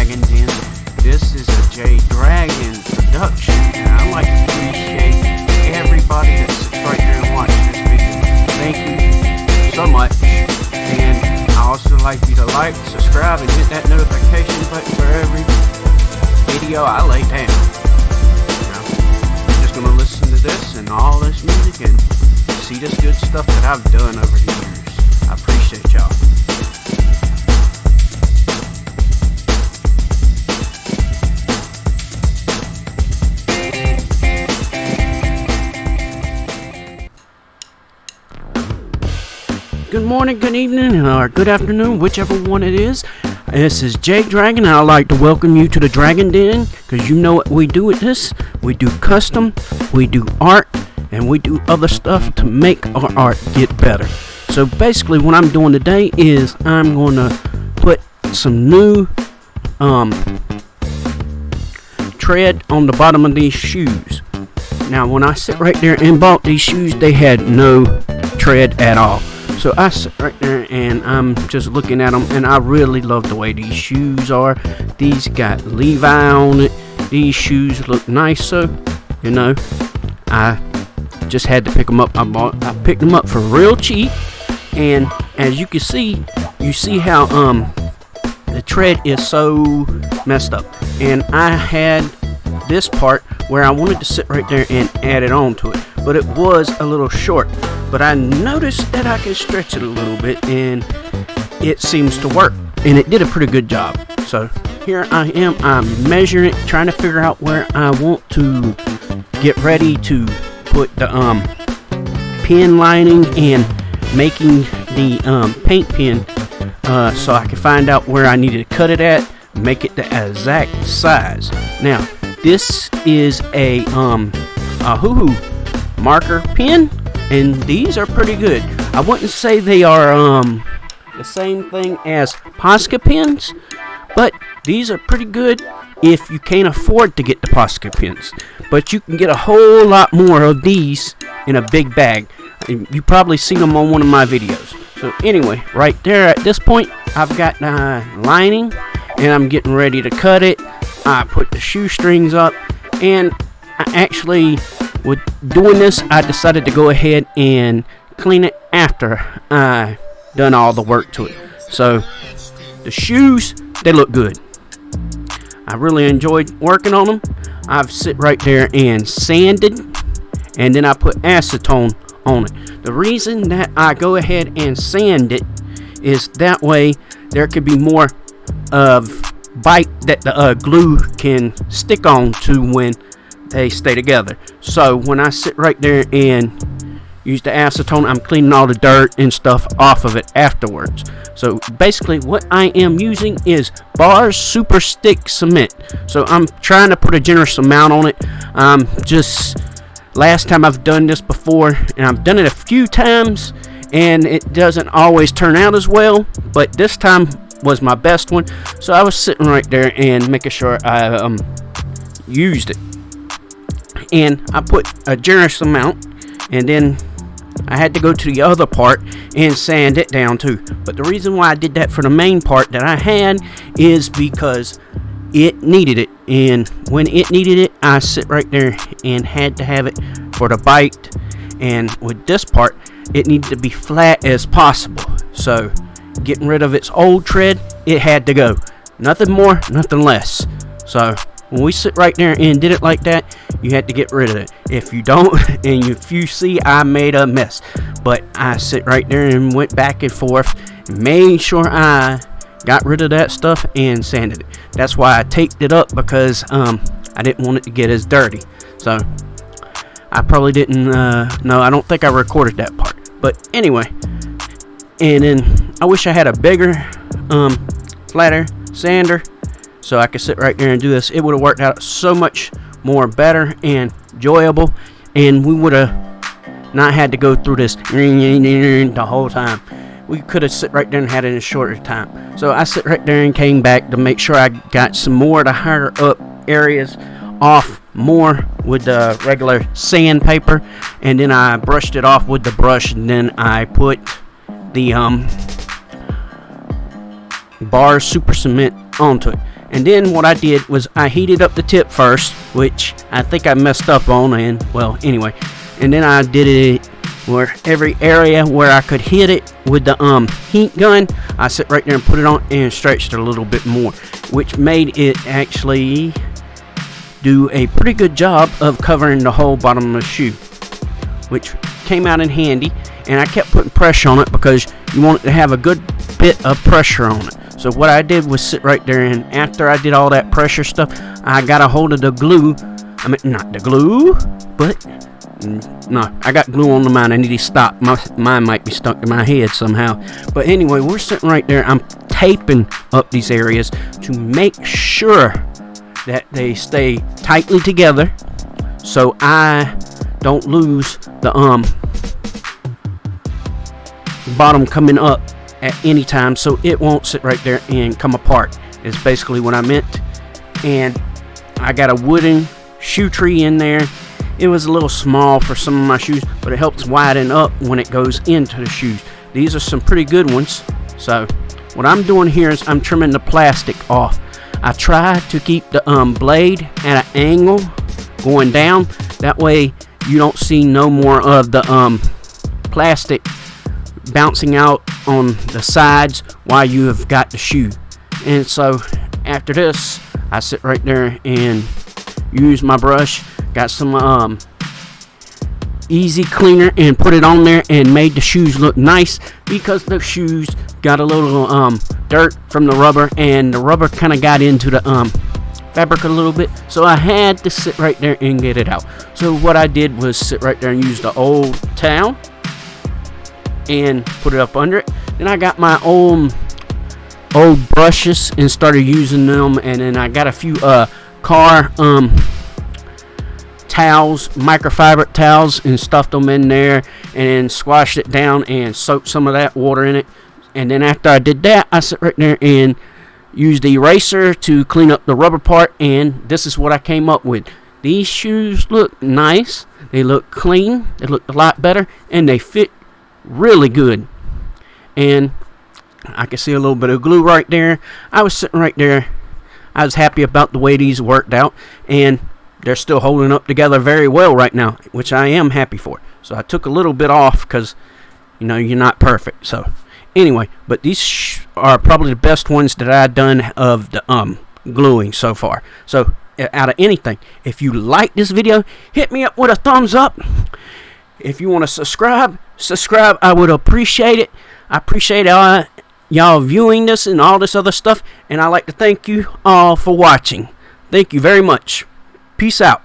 Dragon Den. This is a J Dragon production, and I like to appreciate everybody that sits right there and watches this video. Thank you so much, and I also like you to like, subscribe, and hit that notification button for every video I lay down. Now, I'm just going to listen to this and all this music and see this good stuff that I've done over the years. I appreciate y'all. Good morning, good evening, or good afternoon, whichever one it is. This is J Dragon, and I'd like to welcome you to the Dragon Den, because you know what we do with this. We do custom, we do art, and we do other stuff to make our art get better. So basically what I'm doing today is I'm going to put some new tread on the bottom of these shoes. Now when I sit right there and bought these shoes, they had no tread at all. So I sit right there and I'm just looking at them, and I really love the way these shoes are. These got Levi on it. These shoes look nice, so you know, I just had to pick them up. I picked them up for real cheap, and as you can see, you see how the tread is so messed up, and I had this part where I wanted to sit right there and add it on to it, but it was a little short. But I noticed that I could stretch it a little bit, and it seems to work, and it did a pretty good job. So here I am, I'm measuring it, trying to figure out where I want to get ready to put the pin lining and making the paint pin, so I can find out where I need to cut it at, make it the exact size. Now this is a Hoo-Hoo marker pen, and these are pretty good. I wouldn't say they are the same thing as Posca pens, but these are pretty good if you can't afford to get the Posca pens. But you can get a whole lot more of these in a big bag. You probably seen them on one of my videos. So anyway, right there at this point, I've got the lining, and I'm getting ready to cut it. I put the shoestrings up, and I actually, with doing this, I decided to go ahead and clean it after I done all the work to it. So the shoes, they look good. I really enjoyed working on them. I've sit right there and sanded, and then I put acetone on it. The reason that I go ahead and sand it is that way there could be more of bite that the glue can stick on to when they stay together. So when I sit right there and use the acetone, I'm cleaning all the dirt and stuff off of it afterwards. So basically what I am using is Bars Super Stick Cement. So I'm trying to put a generous amount on it. Just last time I've done this before, and I've done it a few times, and it doesn't always turn out as well, but this time was my best one. So I was sitting right there and making sure I used it, and I put a generous amount, and then I had to go to the other part and sand it down too. But the reason why I did that for the main part that I had is because it needed it, and when it needed it, I sit right there and had to have it for the bite. And with this part, it needed to be flat as possible. So getting rid of its old tread, it had to go. Nothing more, nothing less. So when we sit right there and did it like that, you had to get rid of it. If you don't, and if you see, I made a mess. But I sit right there and went back and forth and made sure I got rid of that stuff and sanded it. That's why I taped it up, because I didn't want it to get as dirty. So I probably didn't no, I don't think I recorded that part. But anyway, and then I wish I had a bigger flatter sander so I could sit right there and do this. It would have worked out so much more better and enjoyable, and we would have not had to go through this the whole time. We could have sit right there and had it in a shorter time. So I sit right there and came back to make sure I got some more of the higher up areas off more with the regular sandpaper, and then I brushed it off with the brush, and then I put the Bars Super Cement onto it. And then what I did was I heated up the tip first, which I think I messed up on, and well, anyway. And then I did it where every area where I could hit it with the heat gun, I sit right there and put it on and stretched it a little bit more, which made it actually do a pretty good job of covering the whole bottom of the shoe, which came out in handy. And I kept putting pressure on it because you want it to have a good bit of pressure on it. So what I did was sit right there, and after I did all that pressure stuff, I got a hold of the glue. I mean, not the glue, but no, I got glue on the mine. I need to stop. Mine might be stuck to my head somehow. But anyway, we're sitting right there. I'm taping up these areas to make sure that they stay tightly together, so I don't lose the bottom coming up at any time, so it won't sit right there and come apart, is basically what I meant. And I got a wooden shoe tree in there. It was a little small for some of my shoes, but it helps widen up when it goes into the shoes. These are some pretty good ones. So what I'm doing here is I'm trimming the plastic off. I try to keep the blade at an angle going down, that way you don't see no more of the plastic bouncing out on the sides while you have got the shoe. And so after this, I sit right there and use my brush, got some easy cleaner, and put it on there and made the shoes look nice, because the shoes got a little dirt from the rubber, and the rubber kind of got into the fabric a little bit, so I had to sit right there and get it out. So what I did was sit right there and use the old towel and put it up under it. Then I got my old brushes and started using them, and then I got a few car towels, microfiber towels, and stuffed them in there and squashed it down and soaked some of that water in it. And then after I did that, I sit right there and used the eraser to clean up the rubber part, and this is what I came up with. These shoes look nice, they look clean, they look a lot better, and they fit really good. And I can see a little bit of glue right there. I was sitting right there, I was happy about the way these worked out, and they're still holding up together very well right now, which I am happy for. So I took a little bit off because, you know, you're not perfect. So anyway, but these are probably the best ones that I've done of the gluing so far. So out of anything, if you like this video, hit me up with a thumbs up. If you want to subscribe, I would appreciate it. I appreciate y'all viewing this and all this other stuff, and I'd like to thank you all for watching. Thank you very much. Peace out.